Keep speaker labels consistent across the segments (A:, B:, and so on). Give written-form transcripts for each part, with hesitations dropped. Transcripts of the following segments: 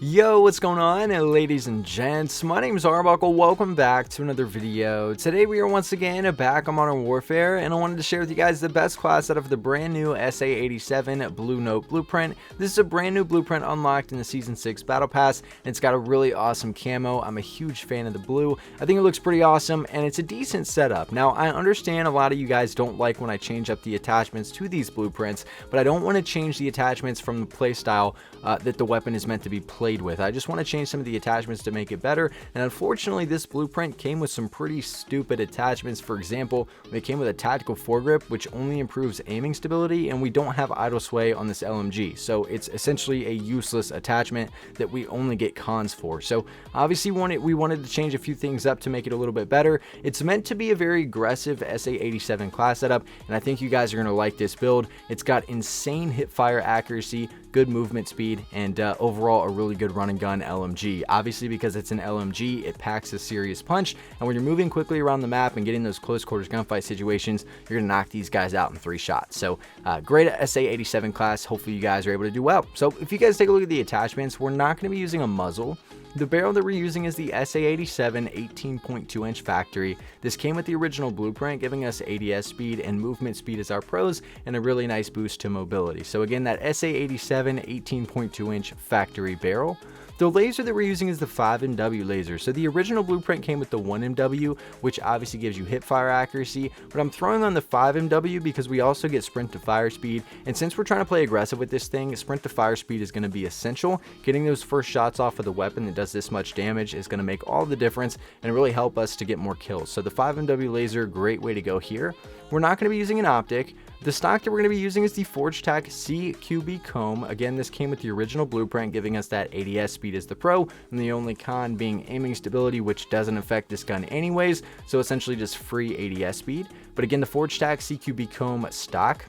A: Yo, what's going on, ladies and gents? My name is Arbuckle. Welcome back to another video. Today we are once again back on Modern Warfare, and I wanted to share with you guys the best class out of the brand new SA87 Blue Note blueprint. This is a brand new blueprint unlocked in the Season 6 Battle Pass, and it's got a really awesome camo. I'm a huge fan of the blue. I think it looks pretty awesome, and it's a decent setup. Now, I understand a lot of you guys don't like when I change up the attachments to these blueprints, but I don't want to change the attachments from the playstyle that the weapon is meant to be played with. I just want to change some of the attachments to make it better, and unfortunately this blueprint came with some pretty stupid attachments. For example, it came with a tactical foregrip which only improves aiming stability, and we don't have idle sway on this LMG, so it's essentially a useless attachment that we only get cons for. So obviously we wanted to change a few things up to make it a little bit better. It's meant to be a very aggressive SA87 class setup, and I think you guys are going to like this build. It's got insane hip fire accuracy, good movement speed, and overall a really good run and gun LMG. Obviously, because it's an LMG, it packs a serious punch, and when you're moving quickly around the map and getting those close quarters gunfight situations, you're gonna knock these guys out in 3 shots. So great SA87 class. Hopefully you guys are able to do well. So if you guys take a look at the attachments, we're not going to be using a muzzle. The barrel that we're using is the SA87 18.2 inch factory. This came with the original blueprint, giving us ADS speed and movement speed as our pros, and a really nice boost to mobility. So again, that SA87 18.2 inch factory barrel. The laser that we're using is the 5MW laser. So the original blueprint came with the 1MW, which obviously gives you hip fire accuracy, but I'm throwing on the 5MW because we also get sprint to fire speed, and since we're trying to play aggressive with this thing, sprint to fire speed is going to be essential. Getting those first shots off of the weapon that does this much damage is going to make all the difference and really help us to get more kills. So the 5MW laser, great way to go here. We're not going to be using an optic. The stock that we're going to be using is the ForgeTac CQB comb. Again, this came with the original blueprint, giving us that ADS speed as the pro, and the only con being aiming stability, which doesn't affect this gun anyways, so essentially just free ADS speed. But again, the ForgeTac CQB comb stock.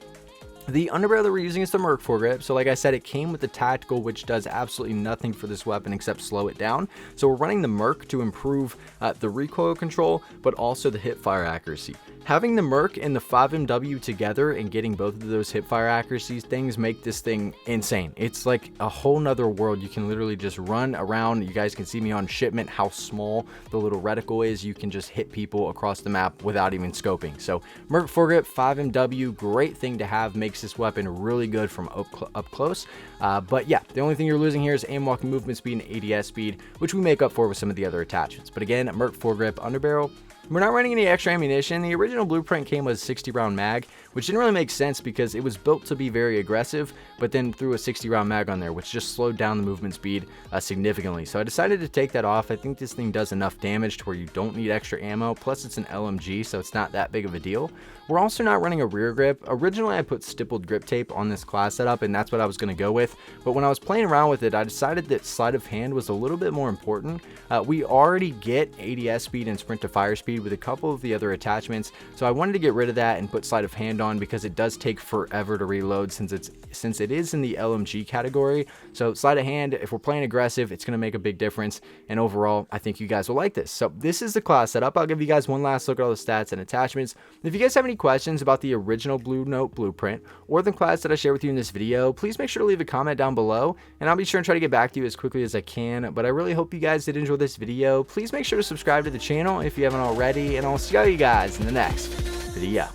A: The underbarrel that we're using is the Merc foregrip. So like I said, it came with the tactical, which does absolutely nothing for this weapon except slow it down. So we're running the Merc to improve the recoil control, but also the hip fire accuracy. Having the Merc and the 5MW together and getting both of those hip fire accuracies things make this thing insane. It's like a whole nother world. You can literally just run around. You guys can see me on shipment, how small the little reticle is. You can just hit people across the map without even scoping. So Merc foregrip, 5MW, great thing to have. Makes this weapon really good from up close. But yeah, the only thing you're losing here is aim, walking, movement speed, and ADS speed, which we make up for with some of the other attachments. But again, Merc foregrip, underbarrel. We're not running any extra ammunition. The original blueprint came with a 60 round mag, which didn't really make sense because it was built to be very aggressive, but then threw a 60 round mag on there, which just slowed down the movement speed significantly. So I decided to take that off. I think this thing does enough damage to where you don't need extra ammo. Plus it's an LMG, so it's not that big of a deal. We're also not running a rear grip. Originally I put stippled grip tape on this class setup, and that's what I was going to go with. But when I was playing around with it, I decided that sleight of hand was a little bit more important. We already get ADS speed and sprint to fire speed with a couple of the other attachments, so I wanted to get rid of that and put sleight of hand on because it does take forever to reload since it is in the LMG category. So sleight of hand, if we're playing aggressive, it's going to make a big difference, and overall I think you guys will like this. So this is the class setup. I'll give you guys one last look at all the stats and attachments. If you guys have any questions about the original Blue Note blueprint or the class that I share with you in this video, please make sure to leave a comment down below, and I'll be sure and try to get back to you as quickly as I can. But I really hope you guys did enjoy this video. Please make sure to subscribe to the channel if you haven't already, and I'll see all you guys in the next video.